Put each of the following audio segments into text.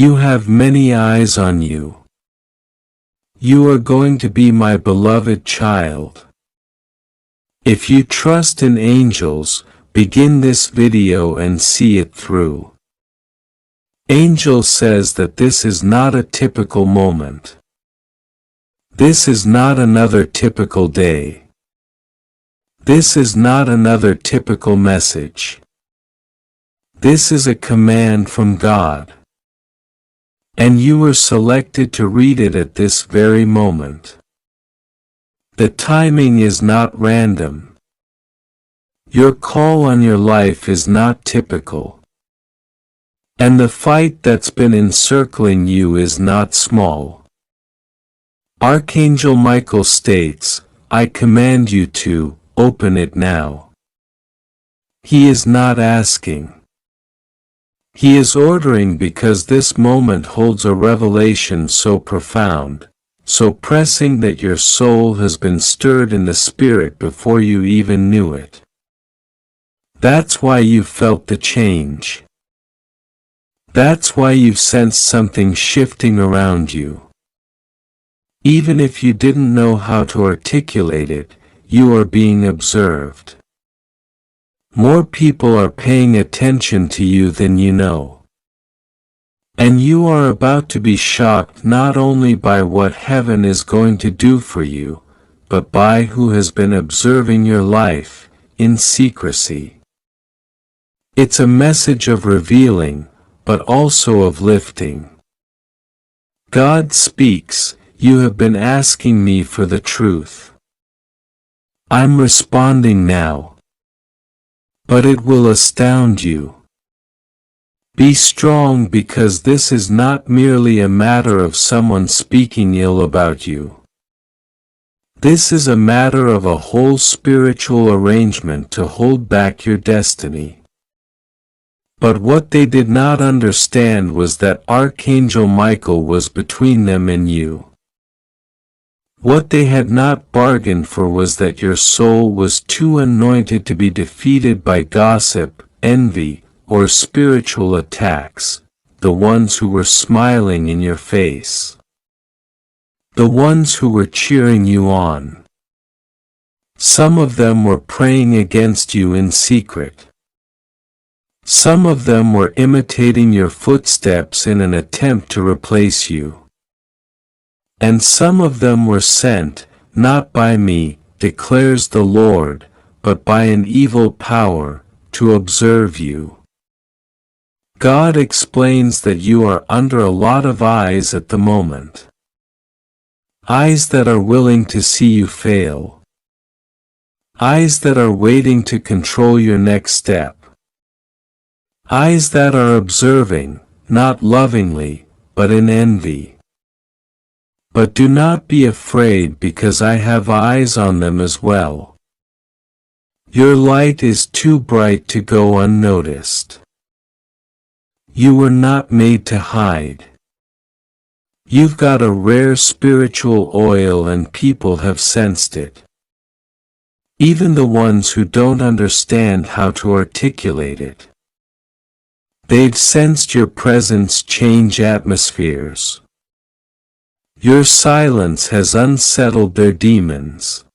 You have many eyes on you. You are going to be my beloved child. If you trust in angels, begin this video and see it through. Angel says that this is not a typical moment. This is not another typical day. This is not another typical message. This is a command from God. And you were selected to read it at this very moment. The timing is not random. Your call on your life is not typical. And the fight that's been encircling you is not small. Archangel Michael states, I command you to open it now. He is not asking. He is ordering, because this moment holds a revelation so profound, so pressing that your soul has been stirred in the spirit before you even knew it. That's why you felt the change. That's why you've sensed something shifting around you. Even if you didn't know how to articulate it, you are being observed. More people are paying attention to you than you know. And you are about to be shocked not only by what heaven is going to do for you, but by who has been observing your life, in secrecy. It's a message of revealing, but also of lifting. God speaks, you have been asking me for the truth. I'm responding now. But it will astound you. Be strong, because this is not merely a matter of someone speaking ill about you. This is a matter of a whole spiritual arrangement to hold back your destiny. But what they did not understand was that Archangel Michael was between them and you. What they had not bargained for was that your soul was too anointed to be defeated by gossip, envy, or spiritual attacks, the ones who were smiling in your face. The ones who were cheering you on. Some of them were praying against you in secret. Some of them were imitating your footsteps in an attempt to replace you. And some of them were sent, not by me, declares the Lord, but by an evil power, to observe you. God explains that you are under a lot of eyes at the moment. Eyes that are willing to see you fail. Eyes that are waiting to control your next step. Eyes that are observing, not lovingly, but in envy. But do not be afraid, because I have eyes on them as well. Your light is too bright to go unnoticed. You were not made to hide. You've got a rare spiritual oil, and people have sensed it. Even the ones who don't understand how to articulate it. They've sensed your presence change atmospheres. Your silence has unsettled their demons.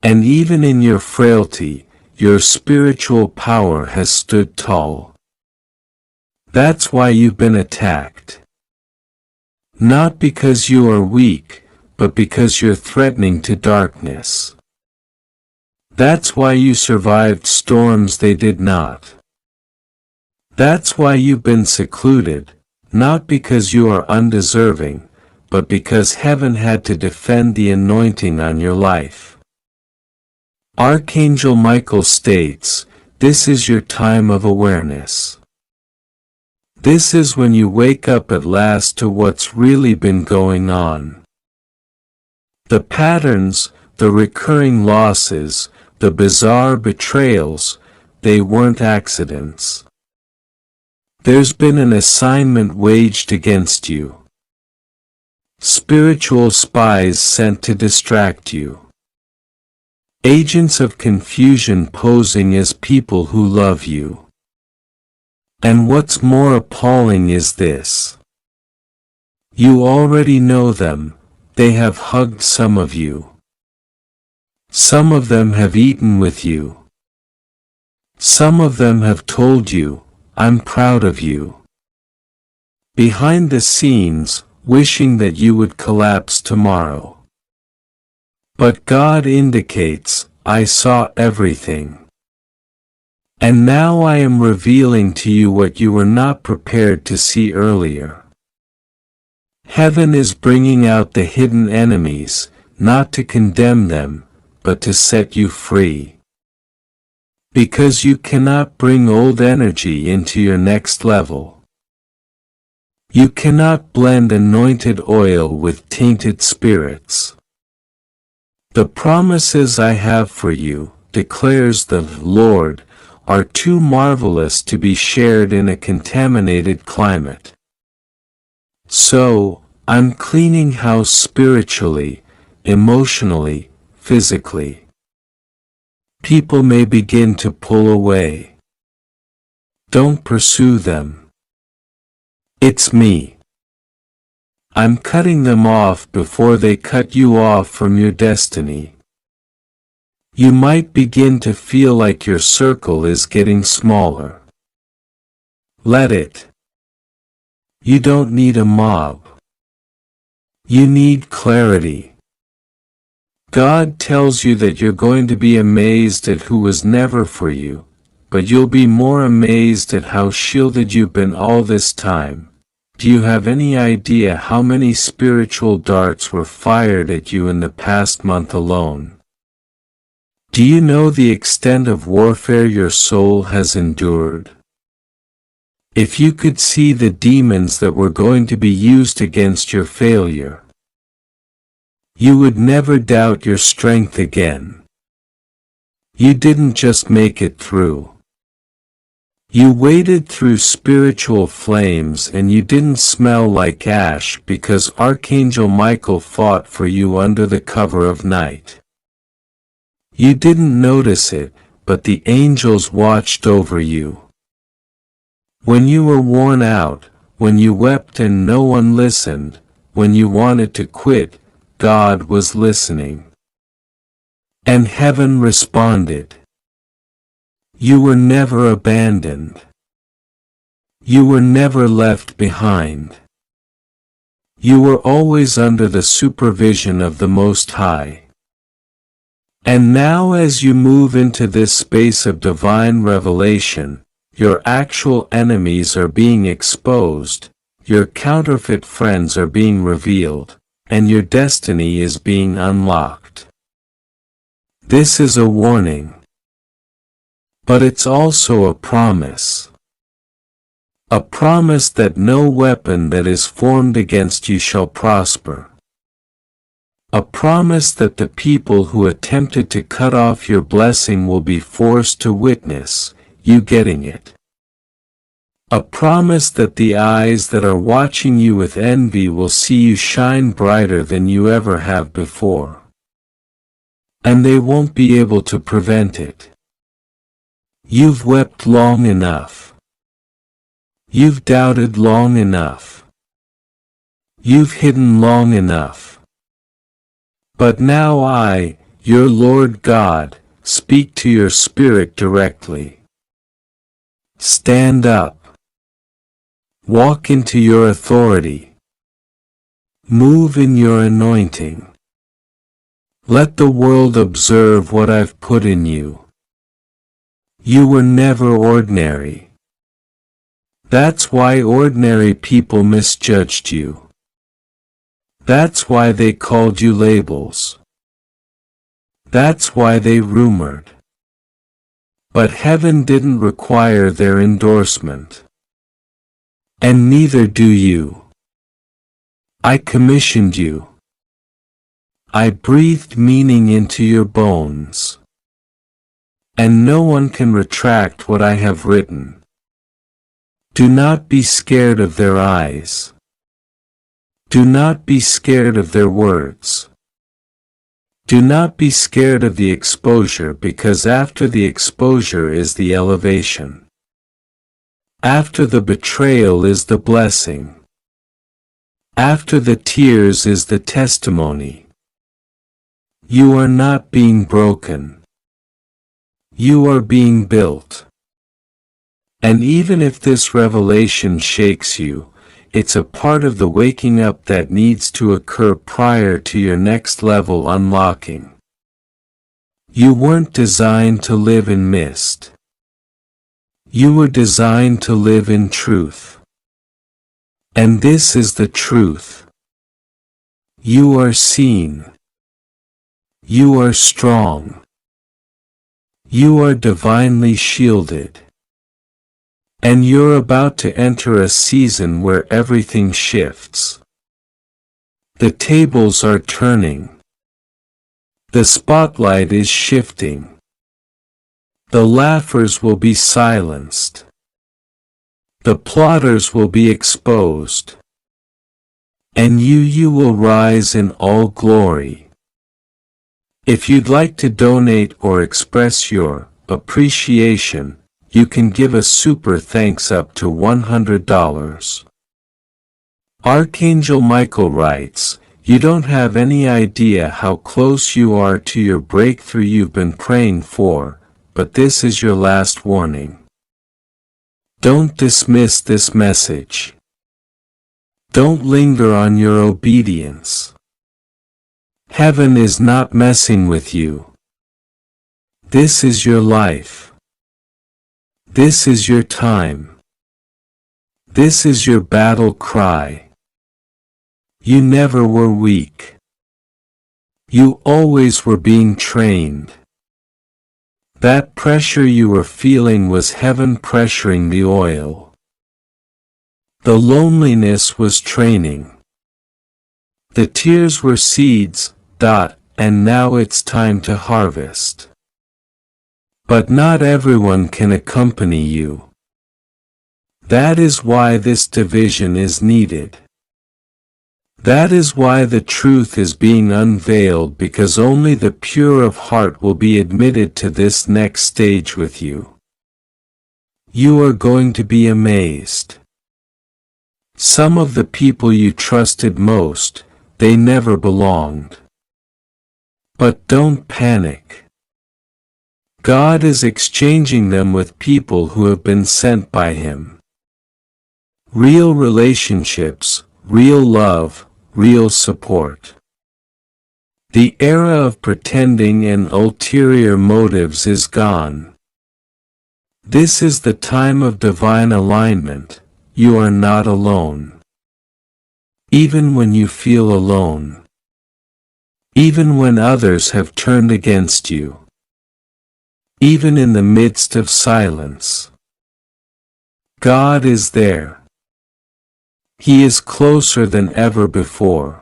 And even in your frailty, your spiritual power has stood tall. That's why you've been attacked. Not because you are weak, but because you're threatening to darkness. That's why you survived storms they did not. That's why you've been secluded, not because you are undeserving, but because heaven had to defend the anointing on your life. Archangel Michael states, this is your time of awareness. This is when you wake up at last to what's really been going on. The patterns, the recurring losses, the bizarre betrayals, they weren't accidents. There's been an assignment waged against you. Spiritual spies sent to distract you. Agents of confusion posing as people who love you. And what's more appalling is this. You already know them, they have hugged some of you. Some of them have eaten with you. Some of them have told you, I'm proud of you. Behind the scenes, wishing that you would collapse tomorrow. But God indicates, I saw everything. And now I am revealing to you what you were not prepared to see earlier. Heaven is bringing out the hidden enemies, not to condemn them, but to set you free. Because you cannot bring old energy into your next level. You cannot blend anointed oil with tainted spirits. The promises I have for you, declares the Lord, are too marvelous to be shared in a contaminated climate. So, I'm cleaning house spiritually, emotionally, physically. People may begin to pull away. Don't pursue them. It's me. I'm cutting them off before they cut you off from your destiny. You might begin to feel like your circle is getting smaller. Let it. You don't need a mob. You need clarity. God tells you that you're going to be amazed at who was never for you, but you'll be more amazed at how shielded you've been all this time. Do you have any idea how many spiritual darts were fired at you in the past month alone? Do you know the extent of warfare your soul has endured? If you could see the demons that were going to be used against your failure, you would never doubt your strength again. You didn't just make it through. You waded through spiritual flames and you didn't smell like ash because Archangel Michael fought for you under the cover of night. You didn't notice it, but the angels watched over you. When you were worn out, when you wept and no one listened, when you wanted to quit, God was listening. And heaven responded. You were never abandoned. You were never left behind. You were always under the supervision of the Most High. And now as you move into this space of divine revelation, your actual enemies are being exposed, your counterfeit friends are being revealed, and your destiny is being unlocked. This is a warning. But it's also a promise. A promise that no weapon that is formed against you shall prosper. A promise that the people who attempted to cut off your blessing will be forced to witness you getting it. A promise that the eyes that are watching you with envy will see you shine brighter than you ever have before. And they won't be able to prevent it. You've wept long enough. You've doubted long enough. You've hidden long enough. But now I, your Lord God, speak to your spirit directly. Stand up. Walk into your authority. Move in your anointing. Let the world observe what I've put in you. You were never ordinary. That's why ordinary people misjudged you. That's why they called you labels. That's why they rumored. But heaven didn't require their endorsement. And neither do you. I commissioned you. I breathed meaning into your bones. And no one can retract what I have written. Do not be scared of their eyes. Do not be scared of their words. Do not be scared of the exposure because after the exposure is the elevation. After the betrayal is the blessing. After the tears is the testimony. You are not being broken. You are being built. And even if this revelation shakes you, it's a part of the waking up that needs to occur prior to your next level unlocking. You weren't designed to live in mist. You were designed to live in truth. And this is the truth. You are seen. You are strong. You are divinely shielded. And you're about to enter a season where everything shifts. The tables are turning. The spotlight is shifting. The laughers will be silenced. The plotters will be exposed. And you will rise in all glory. If you'd like to donate or express your appreciation, you can give a super thanks up to $100. Archangel Michael writes, "You don't have any idea how close you are to your breakthrough you've been praying for, but this is your last warning. Don't dismiss this message. Don't linger on your obedience. Heaven is not messing with you. This is your life. This is your time. This is your battle cry. You never were weak. You always were being trained. That pressure you were feeling was heaven pressuring the oil. The loneliness was training. The tears were seeds, and now it's time to harvest. But not everyone can accompany you. That is why this division is needed. That is why the truth is being unveiled, because only the pure of heart will be admitted to this next stage with you. You are going to be amazed. Some of the people you trusted most, they never belonged. But don't panic. God is exchanging them with people who have been sent by Him. Real relationships, real love, real support. The era of pretending and ulterior motives is gone. This is the time of divine alignment. You are not alone. Even when you feel alone. Even when others have turned against you. Even in the midst of silence. God is there. He is closer than ever before.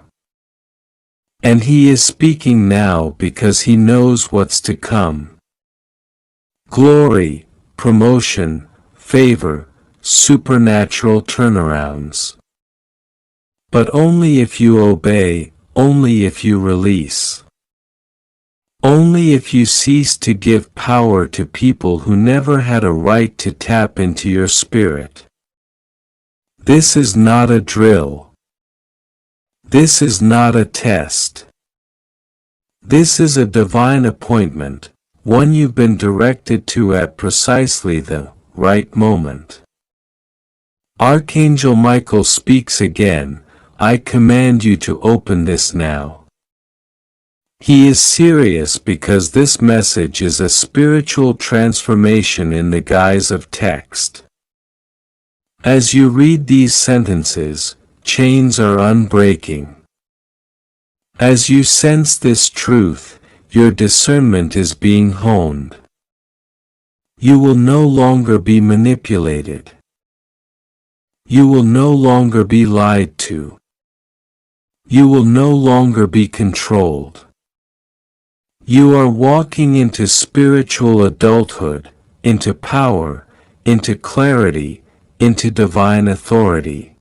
And He is speaking now because He knows what's to come. Glory, promotion, favor, supernatural turnarounds. But only if you obey, only if you release. Only if you cease to give power to people who never had a right to tap into your spirit. This is not a drill. This is not a test. This is a divine appointment, one you've been directed to at precisely the right moment. Archangel Michael speaks again, "I command you to open this now." He is serious because this message is a spiritual transformation in the guise of text. As you read these sentences, chains are unbreaking. As you sense this truth, your discernment is being honed. You will no longer be manipulated. You will no longer be lied to. You will no longer be controlled. You are walking into spiritual adulthood, into power, into clarity, into divine authority.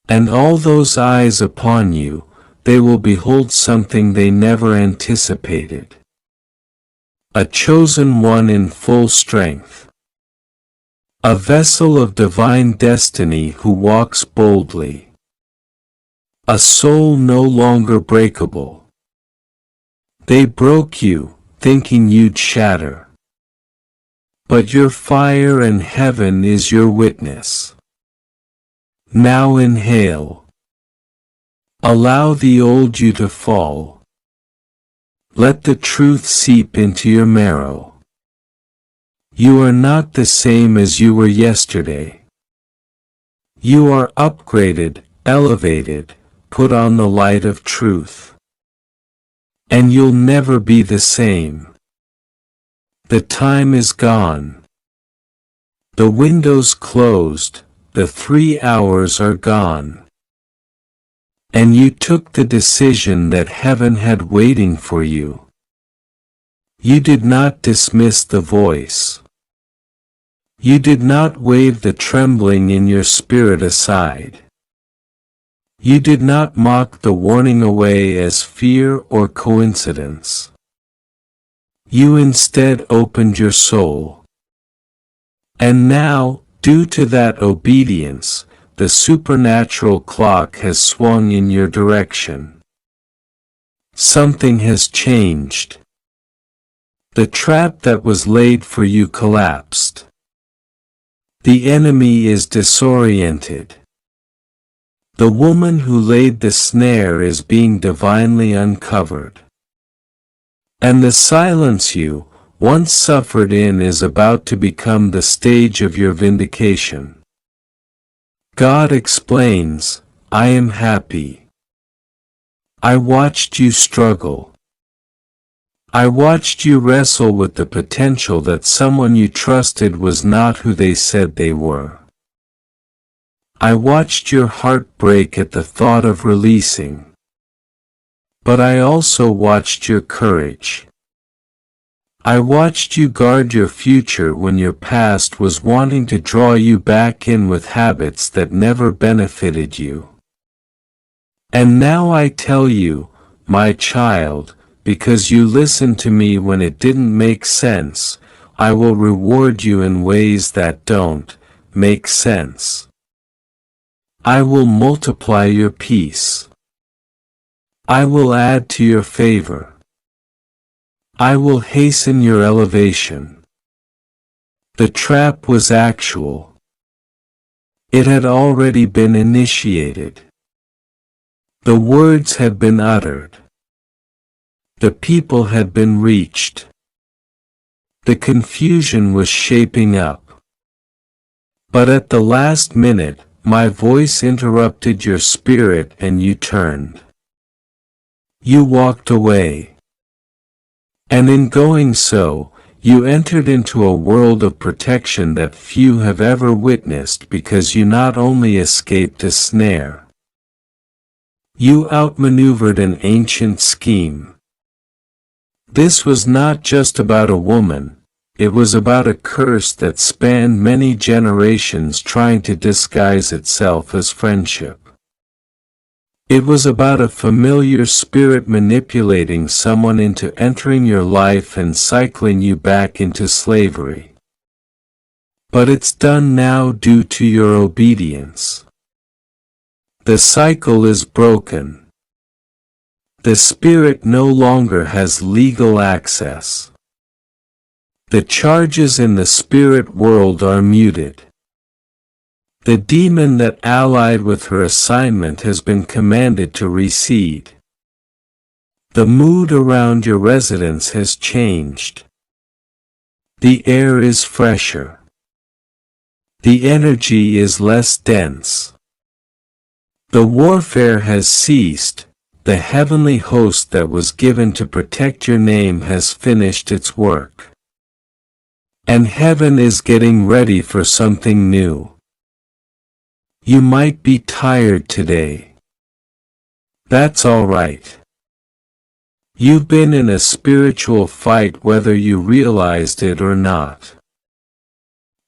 And all those eyes upon you, they will behold something they never anticipated. A chosen one in full strength. A vessel of divine destiny who walks boldly. A soul no longer breakable. They broke you, thinking you'd shatter. But your fire and heaven is your witness. Now inhale. Allow the old you to fall. Let the truth seep into your marrow. You are not the same as you were yesterday. You are upgraded, elevated, put on the light of truth. And you'll never be the same. The time is gone. The window's closed, the 3 hours are gone. And you took the decision that heaven had waiting for you. You did not dismiss the voice. You did not wave the trembling in your spirit aside. You did not mock the warning away as fear or coincidence. You instead opened your soul. And now, due to that obedience, the supernatural clock has swung in your direction. Something has changed. The trap that was laid for you collapsed. The enemy is disoriented. The woman who laid the snare is being divinely uncovered. And the silence you once suffered in is about to become the stage of your vindication. God explains, I am happy. I watched you struggle. I watched you wrestle with the potential that someone you trusted was not who they said they were. I watched your heart break at the thought of releasing. But I also watched your courage. I watched you guard your future when your past was wanting to draw you back in with habits that never benefited you. And now I tell you, my child, because you listened to me when it didn't make sense, I will reward you in ways that don't make sense. I will multiply your peace. I will add to your favor. I will hasten your elevation. The trap was actual. It had already been initiated. The words had been uttered. The people had been reached. The confusion was shaping up. But at the last minute, my voice interrupted your spirit and you turned. You walked away. And in going so, you entered into a world of protection that few have ever witnessed because you not only escaped a snare. You outmaneuvered an ancient scheme. This was not just about a woman, it was about a curse that spanned many generations trying to disguise itself as friendship. It was about a familiar spirit manipulating someone into entering your life and cycling you back into slavery. But it's done now due to your obedience. The cycle is broken. The spirit no longer has legal access. The charges in the spirit world are muted. The demon that allied with her assignment has been commanded to recede. The mood around your residence has changed. The air is fresher. The energy is less dense. The warfare has ceased. The heavenly host that was given to protect your name has finished its work. And heaven is getting ready for something new. You might be tired today. That's all right. You've been in a spiritual fight whether you realized it or not.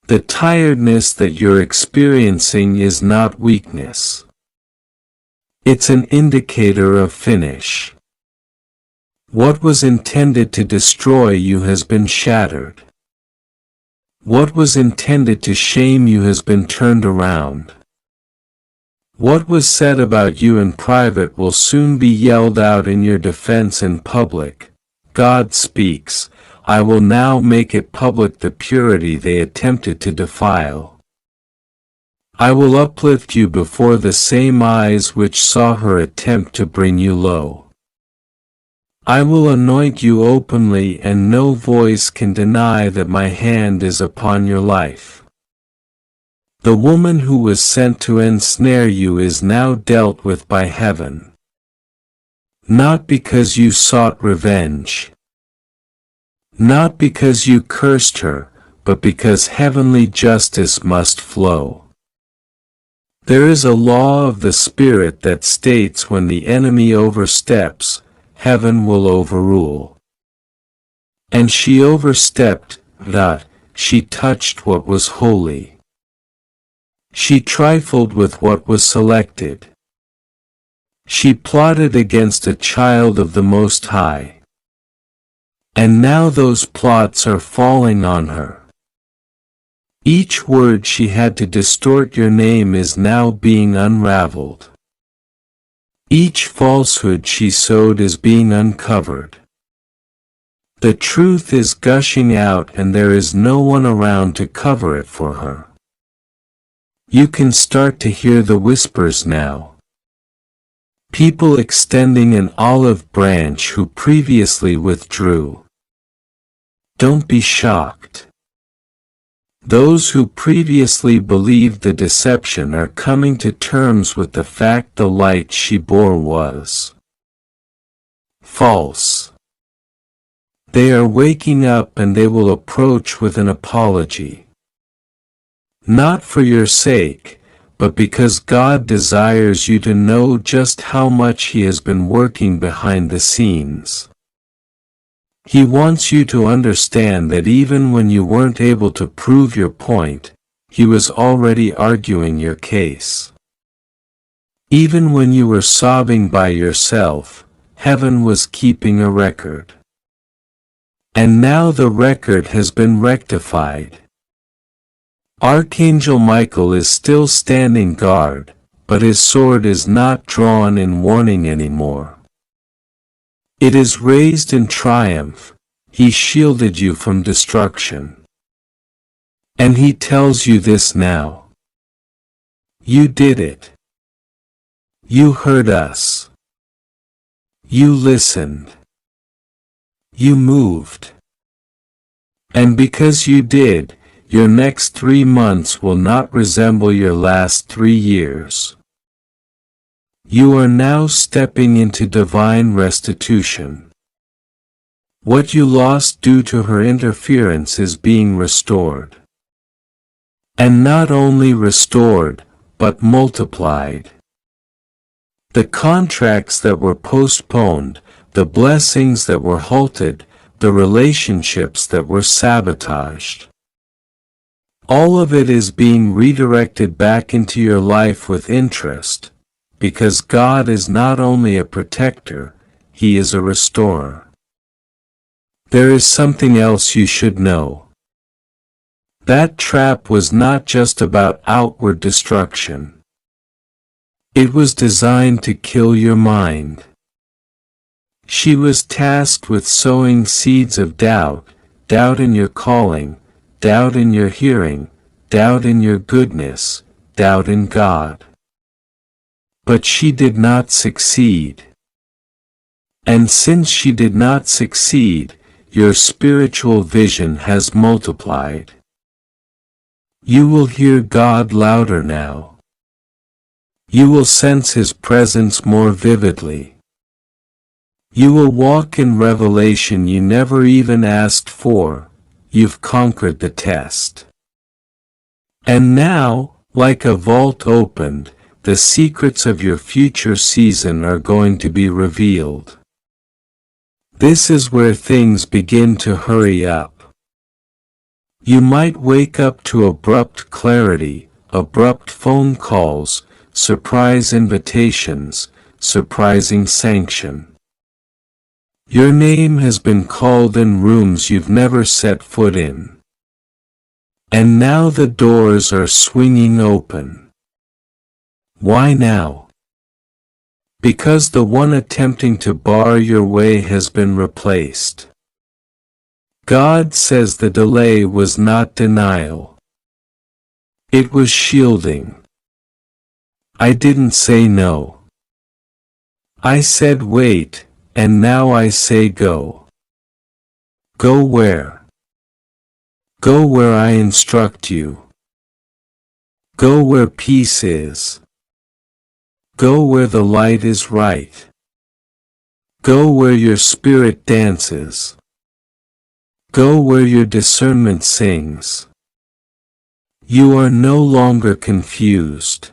The tiredness that you're experiencing is not weakness. It's an indicator of finish. What was intended to destroy you has been shattered. What was intended to shame you has been turned around. What was said about you in private will soon be yelled out in your defense in public. God speaks, I will now make it public the purity they attempted to defile. I will uplift you before the same eyes which saw her attempt to bring you low. I will anoint you openly, and no voice can deny that my hand is upon your life. The woman who was sent to ensnare you is now dealt with by heaven. Not because you sought revenge. Not because you cursed her, but because heavenly justice must flow. There is a law of the Spirit that states when the enemy oversteps, heaven will overrule. And she overstepped, she touched what was holy. She trifled with what was selected. She plotted against a child of the Most High. And now those plots are falling on her. Each word she had to distort your name is now being unraveled. Each falsehood she sowed is being uncovered. The truth is gushing out, and there is no one around to cover it for her. You can start to hear the whispers now. People extending an olive branch who previously withdrew. Don't be shocked. Those who previously believed the deception are coming to terms with the fact the light she bore was false. They are waking up, and they will approach with an apology. Not for your sake, but because God desires you to know just how much He has been working behind the scenes. He wants you to understand that even when you weren't able to prove your point, He was already arguing your case. Even when you were sobbing by yourself, heaven was keeping a record. And now the record has been rectified. Archangel Michael is still standing guard, but his sword is not drawn in warning anymore. It is raised in triumph. He shielded you from destruction. And He tells you this now. You did it. You heard us. You listened. You moved. And because you did, your next 3 months will not resemble your last 3 years. You are now stepping into divine restitution. What you lost due to her interference is being restored. And not only restored, but multiplied. The contracts that were postponed, the blessings that were halted, the relationships that were sabotaged. All of it is being redirected back into your life with interest. Because God is not only a protector, He is a restorer. There is something else you should know. That trap was not just about outward destruction. It was designed to kill your mind. She was tasked with sowing seeds of doubt, doubt in your calling, doubt in your hearing, doubt in your goodness, doubt in God. But she did not succeed. And since she did not succeed, your spiritual vision has multiplied. You will hear God louder now. You will sense His presence more vividly. You will walk in revelation you never even asked for. You've conquered the test. And now, like a vault opened, the secrets of your future season are going to be revealed. This is where things begin to hurry up. You might wake up to abrupt clarity, abrupt phone calls, surprise invitations, surprising sanction. Your name has been called in rooms you've never set foot in. And now the doors are swinging open. Why now? Because the one attempting to bar your way has been replaced. God says the delay was not denial. It was shielding. I didn't say no. I said wait, and now I say go. Go where? Go where I instruct you. Go where peace is. Go where the light is right. Go where your spirit dances. Go where your discernment sings. You are no longer confused.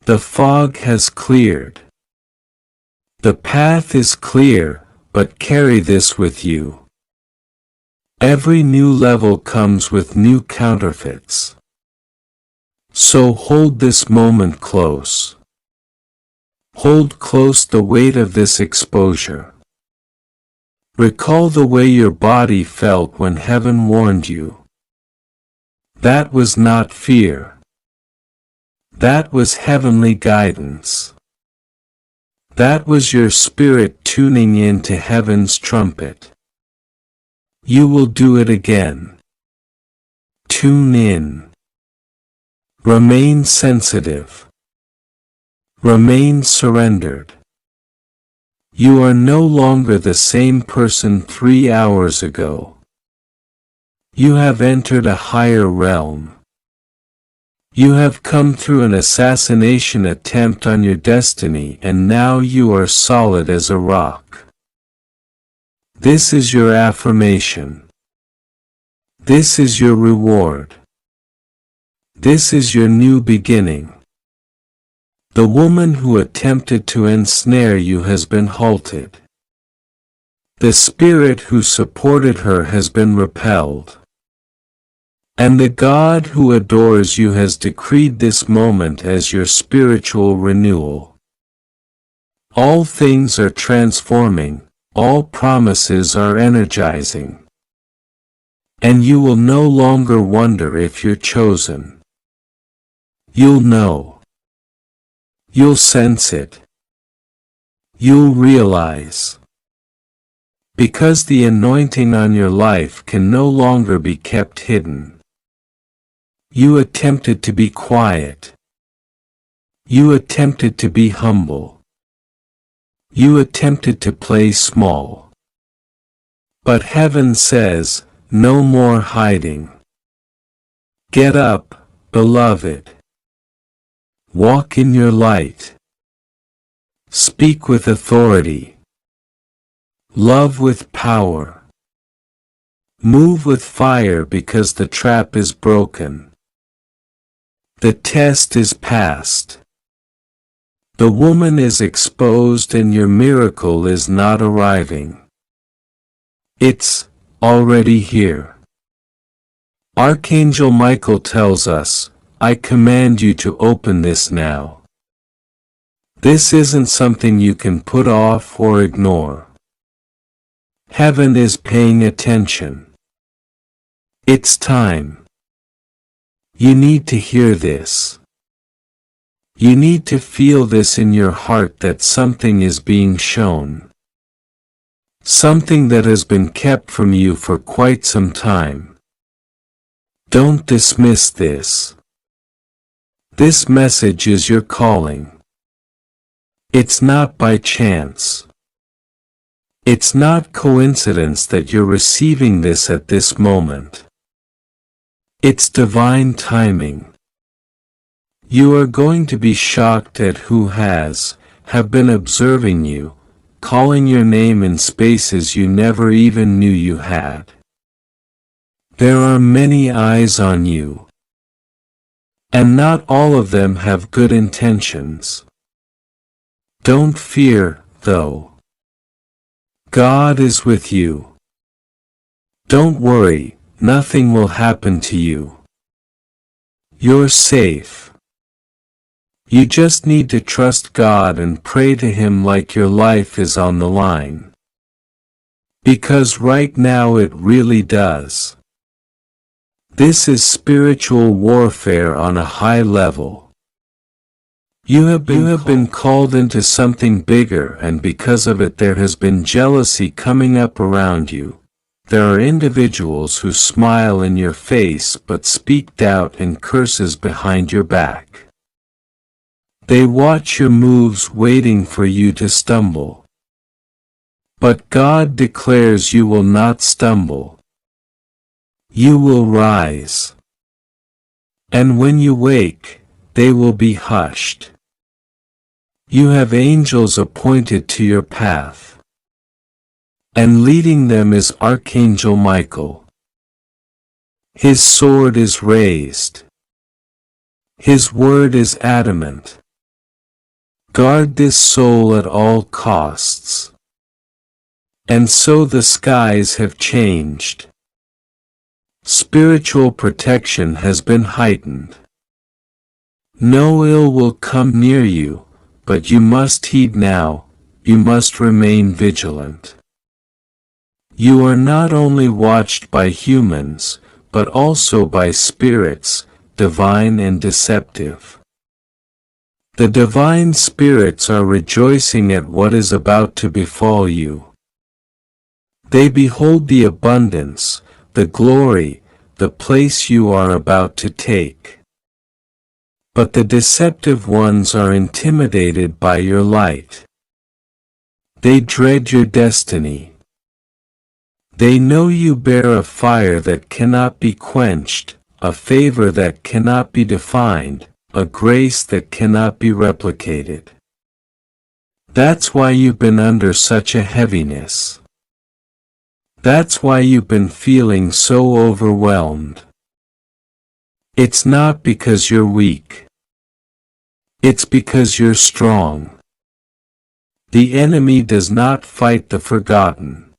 The fog has cleared. The path is clear, but carry this with you. Every new level comes with new counterfeits. So hold this moment close. Hold close the weight of this exposure. Recall the way your body felt when heaven warned you. That was not fear. That was heavenly guidance. That was your spirit tuning in to heaven's trumpet. You will do it again. Tune in. Remain sensitive. Remain surrendered. You are no longer the same person 3 hours ago. You have entered a higher realm. You have come through an assassination attempt on your destiny, and now you are solid as a rock. This is your affirmation. This is your reward. This is your new beginning. The woman who attempted to ensnare you has been halted. The spirit who supported her has been repelled. And the God who adores you has decreed this moment as your spiritual renewal. All things are transforming, all promises are energizing. And you will no longer wonder if you're chosen. You'll know. You'll sense it. You'll realize. Because the anointing on your life can no longer be kept hidden. You attempted to be quiet. You attempted to be humble. You attempted to play small. But heaven says, no more hiding. Get up, beloved. Walk in your light. Speak with authority. Love with power. Move with fire, because the trap is broken. The test is passed. The woman is exposed, and your miracle is not arriving. It's already here. Archangel Michael tells us, I command you to open this now. This isn't something you can put off or ignore. Heaven is paying attention. It's time. You need to hear this. You need to feel this in your heart, that something is being shown. Something that has been kept from you for quite some time. Don't dismiss this. This message is your calling. It's not by chance. It's not coincidence that you're receiving this at this moment. It's divine timing. You are going to be shocked at who have been observing you, calling your name in spaces you never even knew you had. There are many eyes on you. And not all of them have good intentions. Don't fear, though. God is with you. Don't worry, nothing will happen to you. You're safe. You just need to trust God and pray to Him like your life is on the line. Because right now it really does. This is spiritual warfare on a high level. You have been called into something bigger, and because of it there has been jealousy coming up around you. There are individuals who smile in your face but speak doubt and curses behind your back. They watch your moves waiting for you to stumble. But God declares you will not stumble. You will rise. And when you wake, they will be hushed. You have angels appointed to your path. And leading them is Archangel Michael. His sword is raised. His word is adamant. Guard this soul at all costs. And so the skies have changed. Spiritual protection has been heightened. No ill will come near you, but you must heed now, you must remain vigilant. You are not only watched by humans, but also by spirits, divine and deceptive. The divine spirits are rejoicing at what is about to befall you. They behold the abundance, the glory, the place you are about to take. But the deceptive ones are intimidated by your light. They dread your destiny. They know you bear a fire that cannot be quenched, a favor that cannot be defined, a grace that cannot be replicated. That's why you've been under such a heaviness. That's why you've been feeling so overwhelmed. It's not because you're weak. It's because you're strong. The enemy does not fight the forgotten.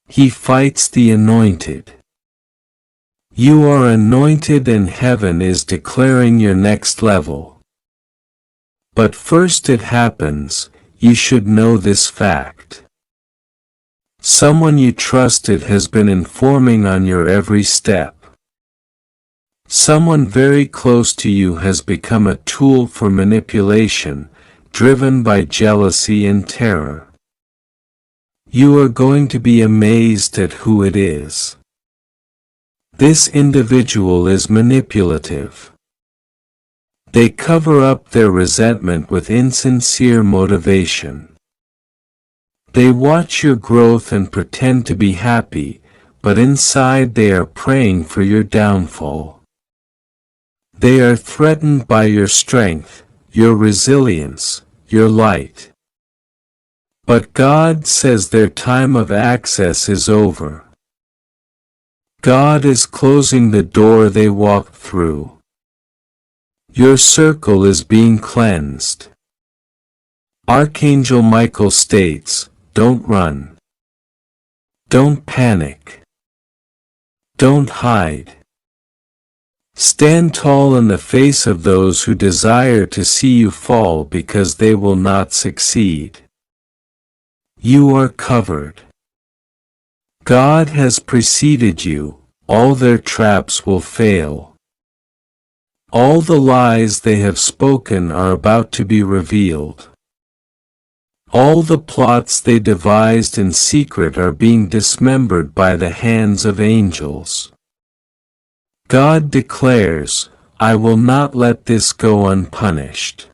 He fights the anointed. You are anointed and heaven is declaring your next level. But first it happens, you should know this fact. Someone you trusted has been informing on your every step. Someone very close to you has become a tool for manipulation, driven by jealousy and terror. You are going to be amazed at who it is. This individual is manipulative. They cover up their resentment with insincere motivation. They watch your growth and pretend to be happy, but inside they are praying for your downfall. They are threatened by your strength, your resilience, your light. But God says their time of access is over. God is closing the door they walked through. Your circle is being cleansed. Archangel Michael states, don't run. Don't panic. Don't hide. Stand tall in the face of those who desire to see you fall because they will not succeed. You are covered. God has preceded you, all their traps will fail. All the lies they have spoken are about to be revealed. All the plots they devised in secret are being dismembered by the hands of angels. God declares, I will not let this go unpunished.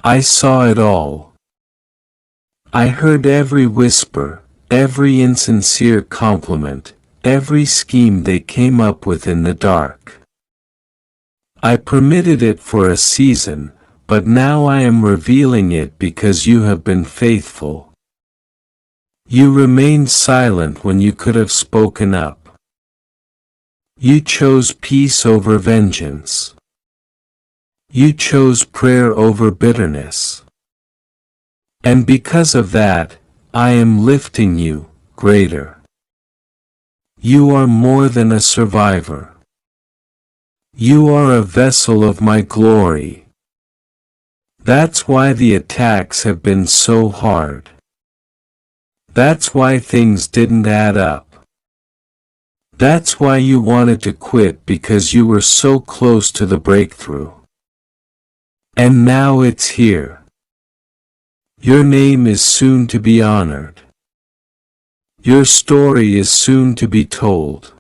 I saw it all. I heard every whisper, every insincere compliment, every scheme they came up with in the dark. I permitted it for a season, but now I am revealing it because you have been faithful. You remained silent when you could have spoken up. You chose peace over vengeance. You chose prayer over bitterness. And because of that, I am lifting you, greater. You are more than a survivor. You are a vessel of my glory. That's why the attacks have been so hard. That's why things didn't add up. That's why you wanted to quit, because you were so close to the breakthrough. And now it's here. Your name is soon to be honored. Your story is soon to be told.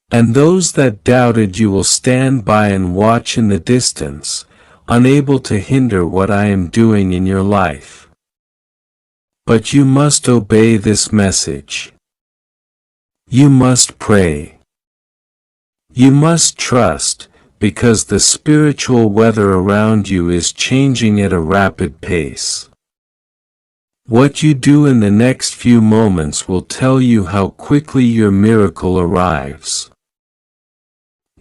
And those that doubted you will stand by and watch in the distance, unable to hinder what I am doing in your life. But you must obey this message. You must pray. You must trust, because the spiritual weather around you is changing at a rapid pace. What you do in the next few moments will tell you how quickly your miracle arrives.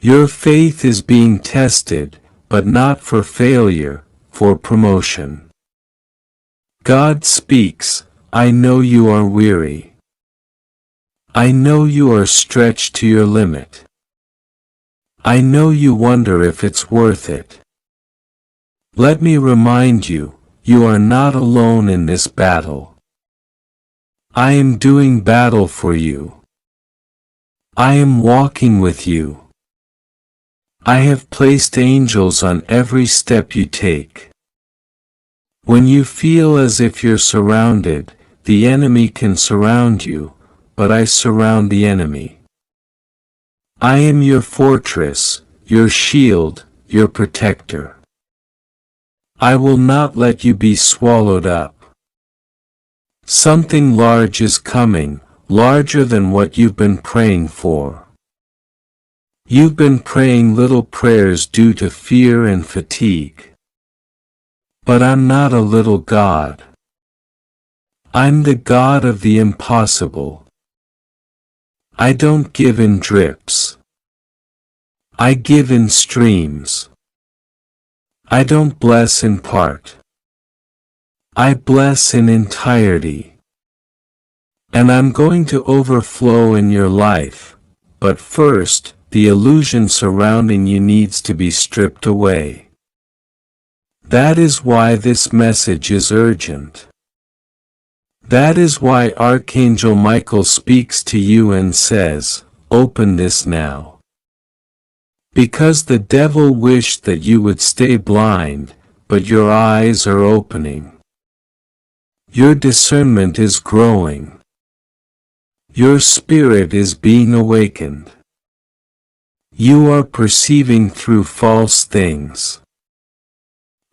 Your faith is being tested, but not for failure, for promotion. God speaks, I know you are weary. I know you are stretched to your limit. I know you wonder if it's worth it. Let me remind you, you are not alone in this battle. I am doing battle for you. I am walking with you. I have placed angels on every step you take. When you feel as if you're surrounded, the enemy can surround you, but I surround the enemy. I am your fortress, your shield, your protector. I will not let you be swallowed up. Something large is coming, larger than what you've been praying for. You've been praying little prayers due to fear and fatigue. But I'm not a little God. I'm the God of the impossible. I don't give in drips. I give in streams. I don't bless in part. I bless in entirety. And I'm going to overflow in your life, but first, the illusion surrounding you needs to be stripped away. That is why this message is urgent. That is why Archangel Michael speaks to you and says, open this now. Because the devil wished that you would stay blind, but your eyes are opening. Your discernment is growing. Your spirit is being awakened. You are perceiving through false things.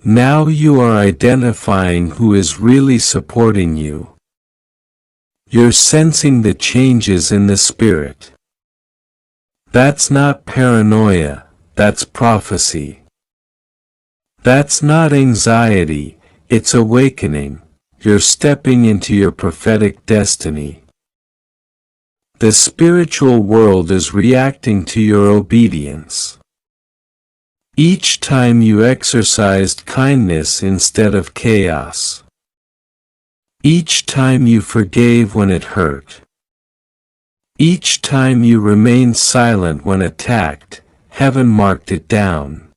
Now you are identifying who is really supporting you. You're sensing the changes in the spirit. That's not paranoia, that's prophecy. That's not anxiety, it's awakening. You're stepping into your prophetic destiny. The spiritual world is reacting to your obedience. Each time you exercised kindness instead of chaos. Each time you forgave when it hurt. Each time you remained silent when attacked, heaven marked it down.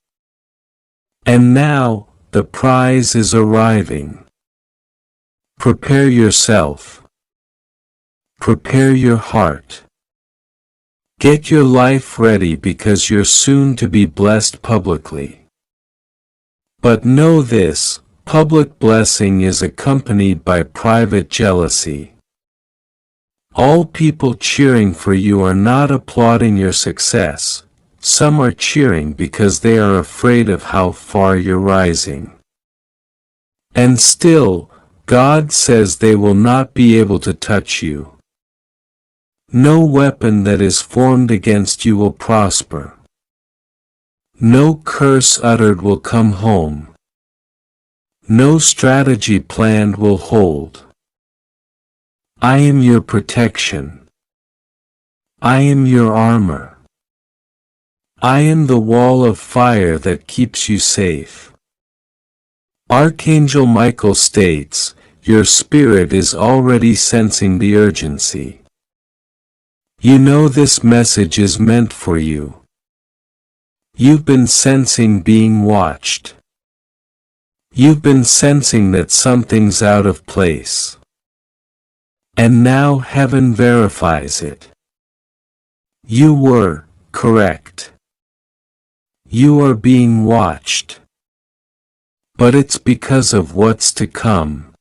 And now, the prize is arriving. Prepare yourself. Prepare your heart. Get your life ready, because you're soon to be blessed publicly. But know this, public blessing is accompanied by private jealousy. All people cheering for you are not applauding your success. Some are cheering because they are afraid of how far you're rising. And still, God says they will not be able to touch you. No weapon that is formed against you will prosper. No curse uttered will come home. No strategy planned will hold. I am your protection. I am your armor. I am the wall of fire that keeps you safe. Archangel Michael states, your spirit is already sensing the urgency. You know this message is meant for you. You've been sensing being watched. You've been sensing that something's out of place. And now heaven verifies it. You were correct. You are being watched. But it's because of what's to come.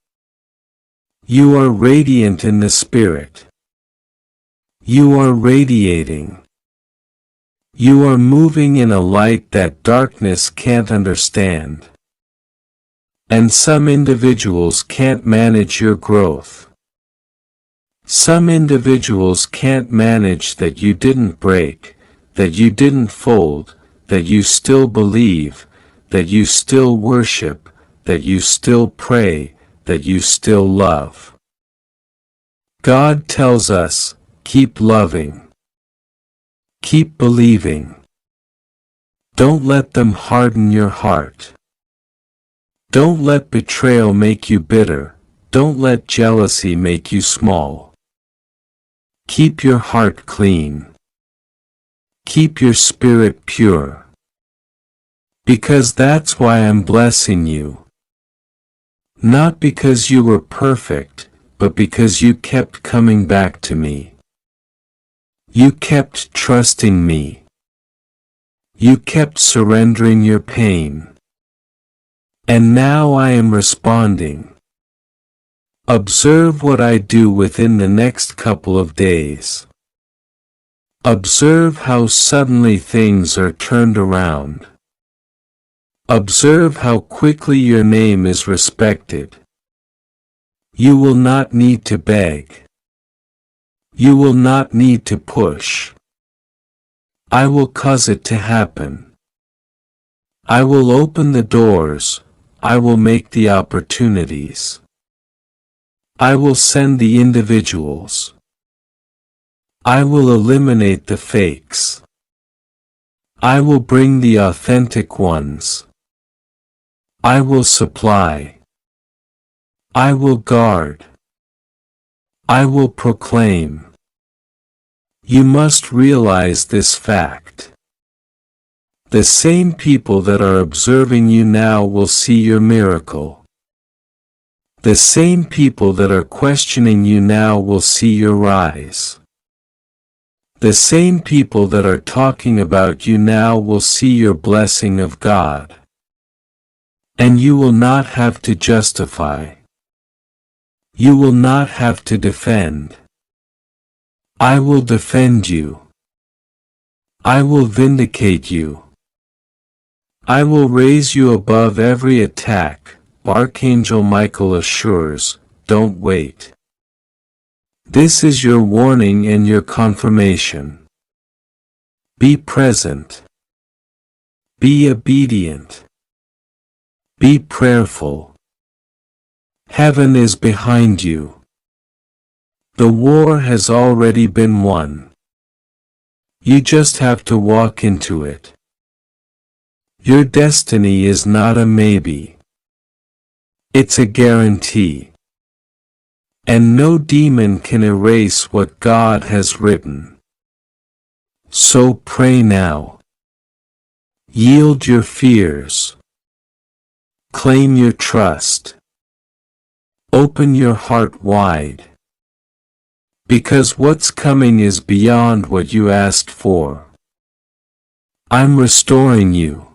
You are radiant in the spirit. You are radiating. You are moving in a light that darkness can't understand. And some individuals can't manage your growth. Some individuals can't manage that you didn't break, that you didn't fold, that you still believe, that you still worship, that you still pray, that you still love. God tells us, keep loving. Keep believing. Don't let them harden your heart. Don't let betrayal make you bitter. Don't let jealousy make you small. Keep your heart clean. Keep your spirit pure. Because that's why I'm blessing you. Not because you were perfect, but because you kept coming back to me. You kept trusting me. You kept surrendering your pain. And now I am responding. Observe what I do within the next couple of days. Observe how suddenly things are turned around. Observe how quickly your name is respected. You will not need to beg. You will not need to push. I will cause it to happen. I will open the doors. I will make the opportunities. I will send the individuals. I will eliminate the fakes. I will bring the authentic ones. I will supply. I will guard. I will proclaim. You must realize this fact. The same people that are observing you now will see your miracle. The same people that are questioning you now will see your rise. The same people that are talking about you now will see your blessing of God. And you will not have to justify. You will not have to defend. I will defend you. I will vindicate you. I will raise you above every attack, Archangel Michael assures. Don't wait. This is your warning and your confirmation. Be present. Be obedient. Be prayerful. Heaven is behind you. The war has already been won. You just have to walk into it. Your destiny is not a maybe. It's a guarantee. And no demon can erase what God has written. So pray now. Yield your fears. Claim your trust. Open your heart wide. Because what's coming is beyond what you asked for. I'm restoring you.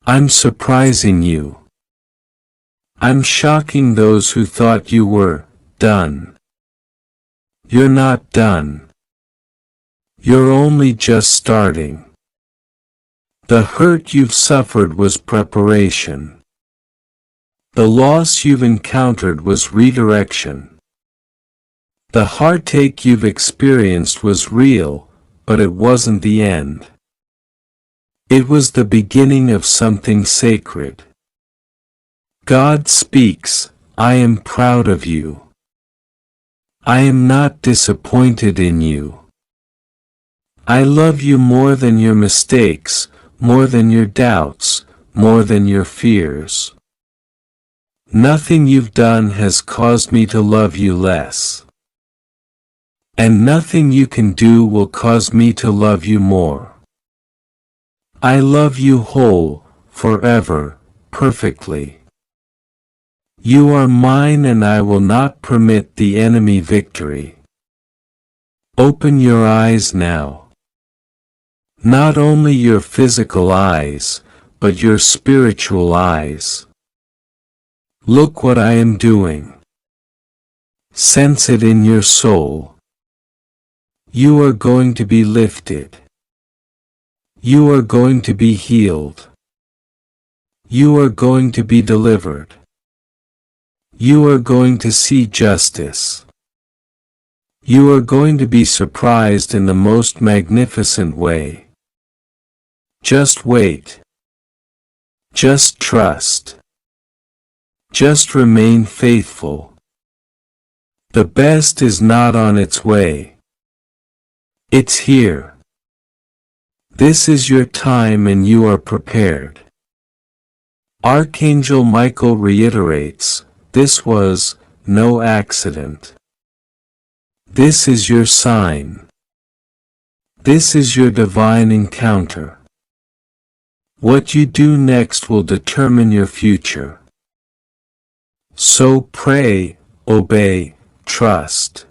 I'm surprising you. I'm shocking those who thought you were done. You're not done. You're only just starting. The hurt you've suffered was preparation. The loss you've encountered was redirection. The heartache you've experienced was real, but it wasn't the end. It was the beginning of something sacred. God speaks, I am proud of you. I am not disappointed in you. I love you more than your mistakes, more than your doubts, more than your fears. Nothing you've done has caused me to love you less. And nothing you can do will cause me to love you more. I love you whole, forever, perfectly. You are mine and I will not permit the enemy victory. Open your eyes now. Not only your physical eyes, but your spiritual eyes. Look what I am doing. Sense it in your soul. You are going to be lifted. You are going to be healed. You are going to be delivered. You are going to see justice. You are going to be surprised in the most magnificent way. Just wait. Just trust. Just remain faithful. The best is not on its way. It's here. This is your time and you are prepared. Archangel Michael reiterates, this was no accident. This is your sign. This is your divine encounter. What you do next will determine your future. So pray, obey, trust.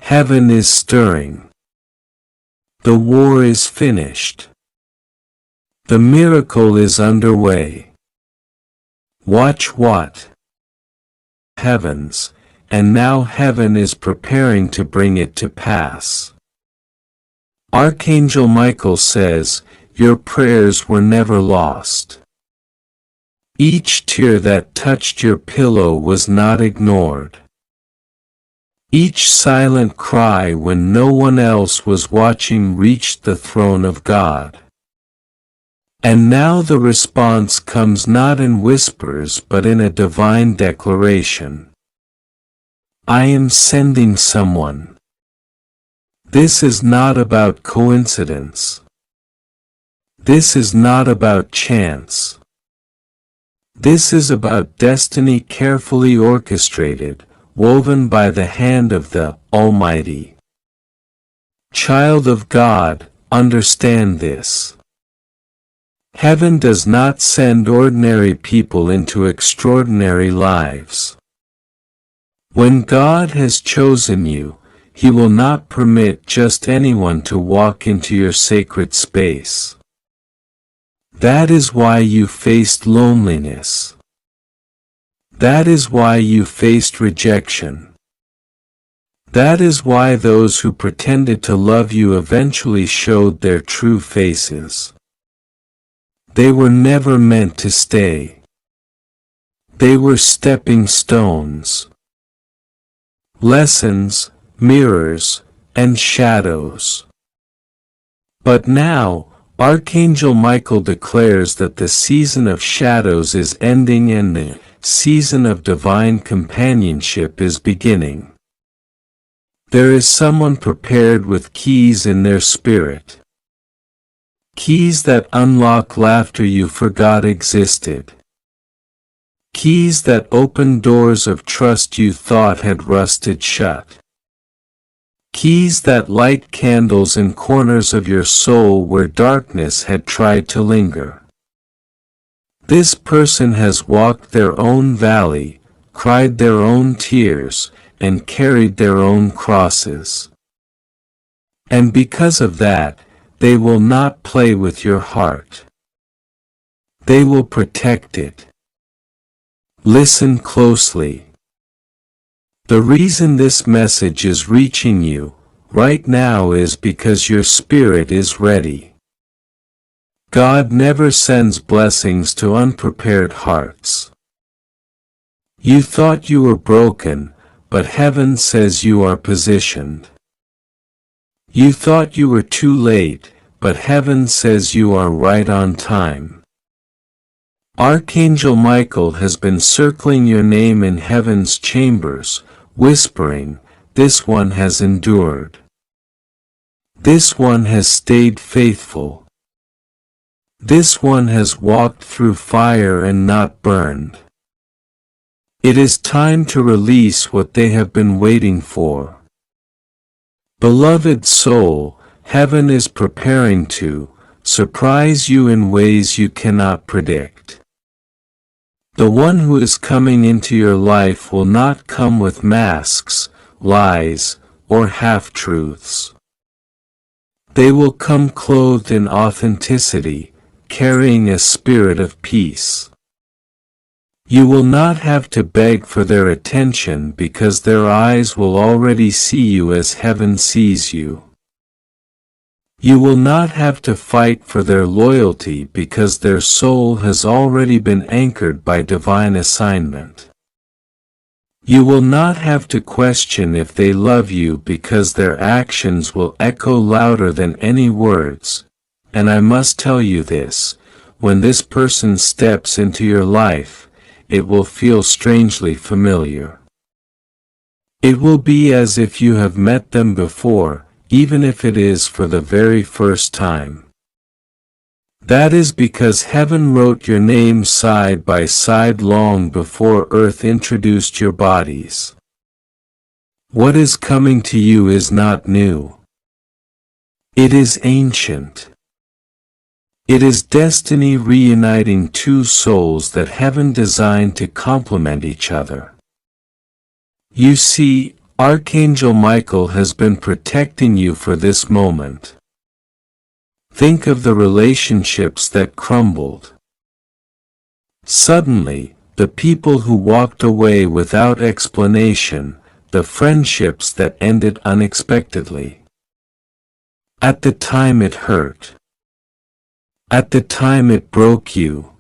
Heaven is stirring. The war is finished. The miracle is underway. Watch what? Heavens, and now heaven is preparing to bring it to pass. Archangel Michael says, your prayers were never lost. Each tear that touched your pillow was not ignored. Each silent cry when no one else was watching reached the throne of God. And now the response comes not in whispers but in a divine declaration. I am sending someone. This is not about coincidence. This is not about chance. This is about destiny carefully orchestrated, woven by the hand of the Almighty. Child of God, understand this. Heaven does not send ordinary people into extraordinary lives. When God has chosen you, He will not permit just anyone to walk into your sacred space. That is why you faced loneliness. That is why you faced rejection. That is why those who pretended to love you eventually showed their true faces. They were never meant to stay. They were stepping stones. Lessons, mirrors, and shadows. But now, Archangel Michael declares that the season of shadows is ending and the season of divine companionship is beginning. There is someone prepared with keys in their spirit. Keys that unlock laughter you forgot existed. Keys that open doors of trust you thought had rusted shut. Keys that light candles in corners of your soul where darkness had tried to linger. This person has walked their own valley, cried their own tears, and carried their own crosses. And because of that, they will not play with your heart. They will protect it. Listen closely. The reason this message is reaching you right now is because your spirit is ready. God never sends blessings to unprepared hearts. You thought you were broken, but heaven says you are positioned. You thought you were too late, but heaven says you are right on time. Archangel Michael has been circling your name in heaven's chambers, whispering, this one has endured. This one has stayed faithful. This one has walked through fire and not burned. It is time to release what they have been waiting for. Beloved soul, heaven is preparing to surprise you in ways you cannot predict. The one who is coming into your life will not come with masks, lies, or half-truths. They will come clothed in authenticity, carrying a spirit of peace. You will not have to beg for their attention because their eyes will already see you as heaven sees you. You will not have to fight for their loyalty because their soul has already been anchored by divine assignment. You will not have to question if they love you because their actions will echo louder than any words. And I must tell you this, when this person steps into your life, it will feel strangely familiar. It will be as if you have met them before, even if it is for the very first time. That is because heaven wrote your name side by side long before earth introduced your bodies. What is coming to you is not new. It is ancient. It is destiny reuniting two souls that heaven designed to complement each other. You see, Archangel Michael has been protecting you for this moment. Think of the relationships that crumbled. Suddenly, the people who walked away without explanation, the friendships that ended unexpectedly. At the time it hurt. At the time it broke you.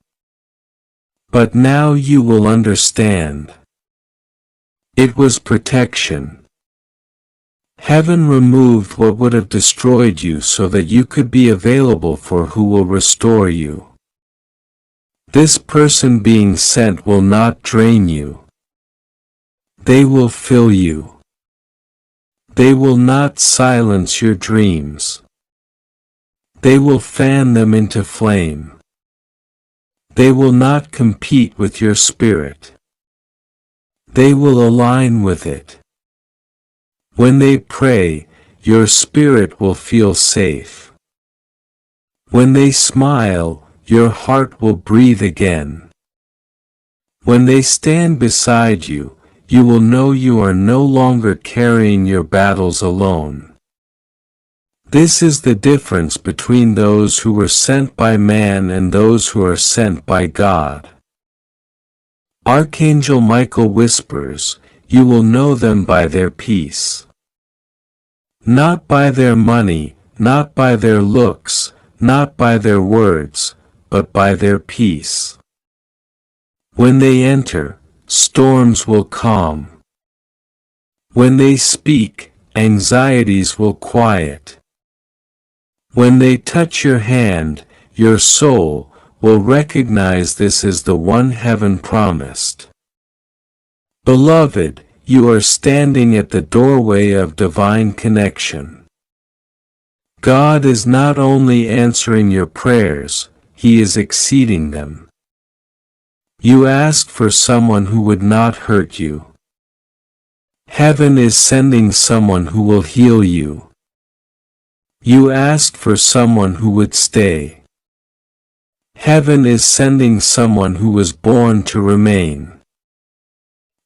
But now you will understand. It was protection. Heaven removed what would have destroyed you so that you could be available for who will restore you. This person being sent will not drain you. They will fill you. They will not silence your dreams. They will fan them into flame. They will not compete with your spirit. They will align with it. When they pray, your spirit will feel safe. When they smile, your heart will breathe again. When they stand beside you, you will know you are no longer carrying your battles alone. This is the difference between those who were sent by man and those who are sent by God. Archangel Michael whispers, you will know them by their peace. Not by their money, not by their looks, not by their words, but by their peace. When they enter, storms will calm. When they speak, anxieties will quiet. When they touch your hand, your soul will recognize this as the one heaven promised. Beloved, you are standing at the doorway of divine connection. God is not only answering your prayers, He is exceeding them. You asked for someone who would not hurt you. Heaven is sending someone who will heal you. You asked for someone who would stay. Heaven is sending someone who was born to remain.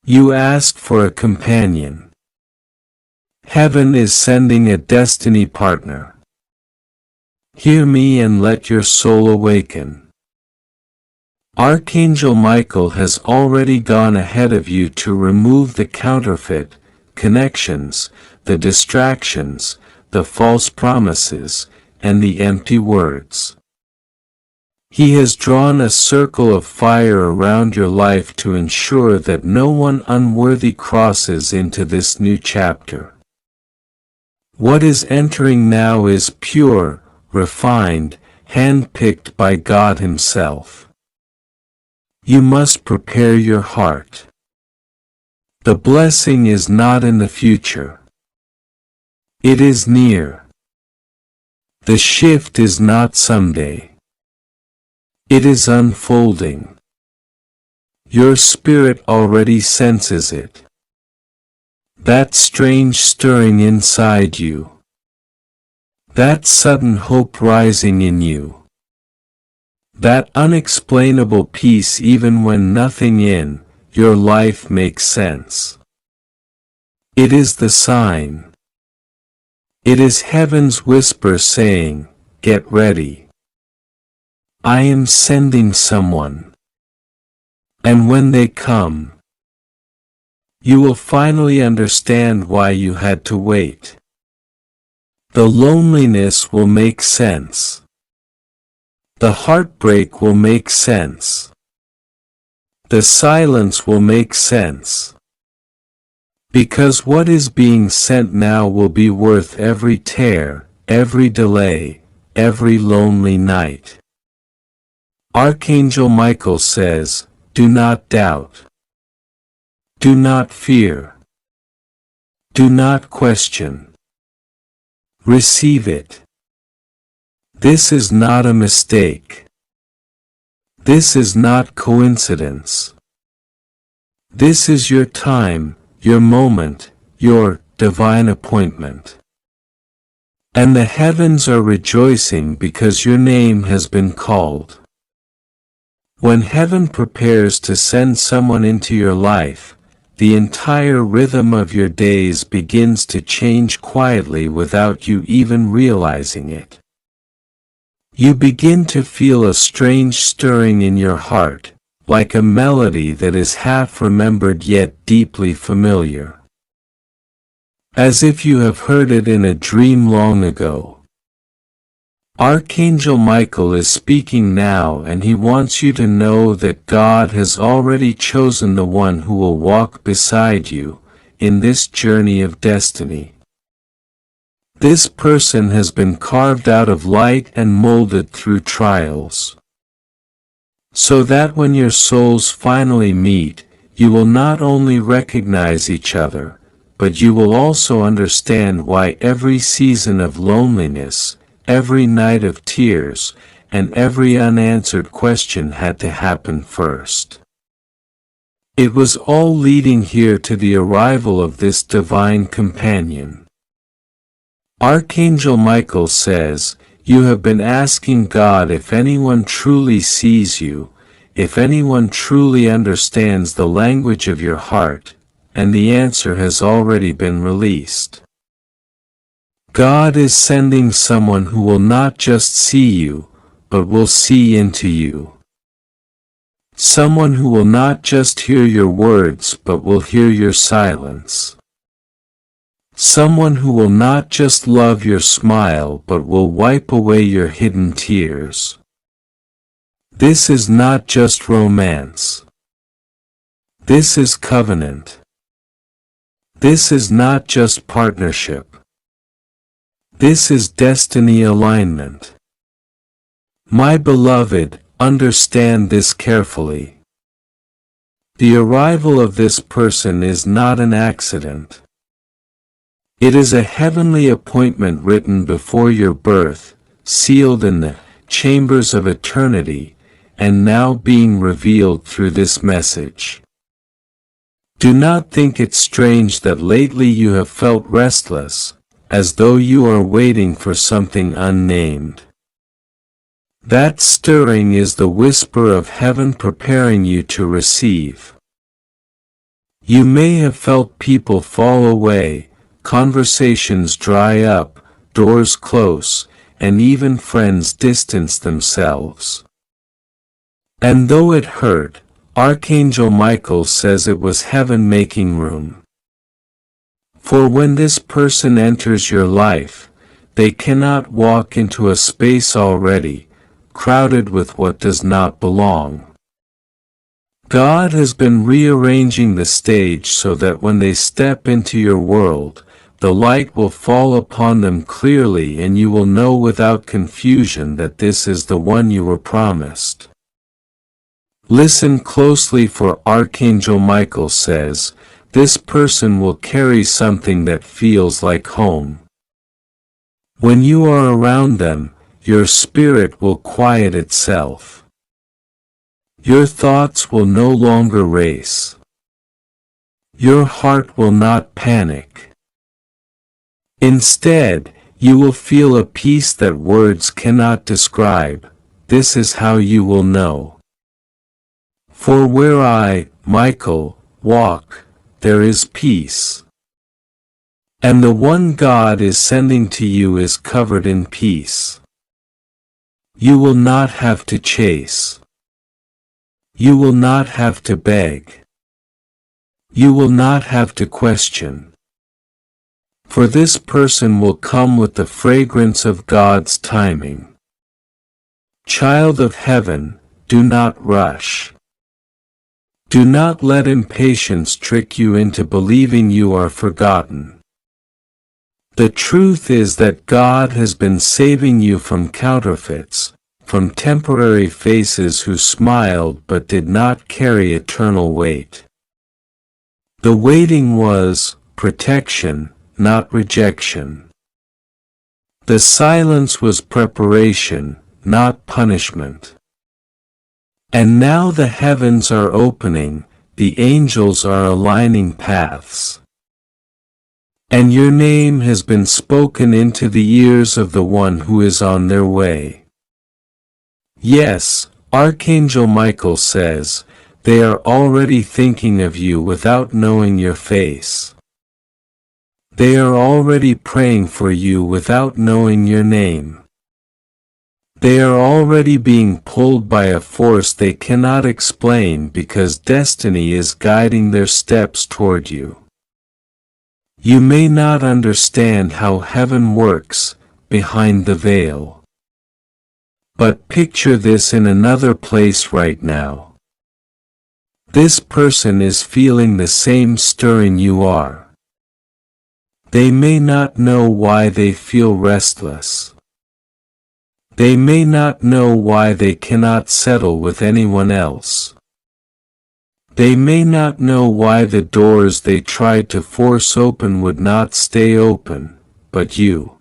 You asked for a companion. Heaven is sending a destiny partner. Hear me and let your soul awaken. Archangel Michael has already gone ahead of you to remove the counterfeit connections, the distractions, the false promises, and the empty words. He has drawn a circle of fire around your life to ensure that no one unworthy crosses into this new chapter. What is entering now is pure, refined, hand-picked by God Himself. You must prepare your heart. The blessing is not in the future. It is near. The shift is not someday. It is unfolding. Your spirit already senses it. That strange stirring inside you. That sudden hope rising in you. That unexplainable peace even when nothing in your life makes sense. It is the sign. It is heaven's whisper saying, "Get ready. I am sending someone." And when they come, you will finally understand why you had to wait. The loneliness will make sense. The heartbreak will make sense. The silence will make sense. Because what is being sent now will be worth every tear, every delay, every lonely night. Archangel Michael says, "Do not doubt. Do not fear. Do not question. Receive it. This is not a mistake. This is not coincidence. This is your time, your moment, your divine appointment. And the heavens are rejoicing because your name has been called." When heaven prepares to send someone into your life, the entire rhythm of your days begins to change quietly without you even realizing it. You begin to feel a strange stirring in your heart, like a melody that is half remembered yet deeply familiar. As if you have heard it in a dream long ago. Archangel Michael is speaking now, and he wants you to know that God has already chosen the one who will walk beside you in this journey of destiny. This person has been carved out of light and molded through trials. So that when your souls finally meet, you will not only recognize each other, but you will also understand why every season of loneliness, every night of tears, and every unanswered question had to happen first. It was all leading here to the arrival of this divine companion. Archangel Michael says, "You have been asking God if anyone truly sees you, if anyone truly understands the language of your heart, and the answer has already been released." God is sending someone who will not just see you, but will see into you. Someone who will not just hear your words, but will hear your silence. Someone who will not just love your smile, but will wipe away your hidden tears. This is not just romance. This is covenant. This is not just partnership. This is destiny alignment. My beloved, understand this carefully. The arrival of this person is not an accident. It is a heavenly appointment written before your birth, sealed in the chambers of eternity, and now being revealed through this message. Do not think it strange that lately you have felt restless, as though you are waiting for something unnamed. That stirring is the whisper of heaven preparing you to receive. You may have felt people fall away, conversations dry up, doors close, and even friends distance themselves. And though it hurt, Archangel Michael says it was heaven making room. For when this person enters your life, they cannot walk into a space already crowded with what does not belong. God has been rearranging the stage so that when they step into your world, the light will fall upon them clearly and you will know without confusion that this is the one you were promised. Listen closely, for Archangel Michael says, this person will carry something that feels like home. When you are around them, your spirit will quiet itself. Your thoughts will no longer race. Your heart will not panic. Instead, you will feel a peace that words cannot describe. This is how you will know. For where I, Michael, walk, there is peace. And the one God is sending to you is covered in peace. You will not have to chase. You will not have to beg. You will not have to question. For this person will come with the fragrance of God's timing. Child of heaven, do not rush. Do not let impatience trick you into believing you are forgotten. The truth is that God has been saving you from counterfeits, from temporary faces who smiled but did not carry eternal weight. The waiting was protection, not rejection. The silence was preparation, not punishment. And now the heavens are opening, the angels are aligning paths. And your name has been spoken into the ears of the one who is on their way. Yes, Archangel Michael says, they are already thinking of you without knowing your face. They are already praying for you without knowing your name. They are already being pulled by a force they cannot explain because destiny is guiding their steps toward you. You may not understand how heaven works behind the veil. But picture this in another place right now. This person is feeling the same stirring you are. They may not know why they feel restless. They may not know why they cannot settle with anyone else. They may not know why the doors they tried to force open would not stay open, but you.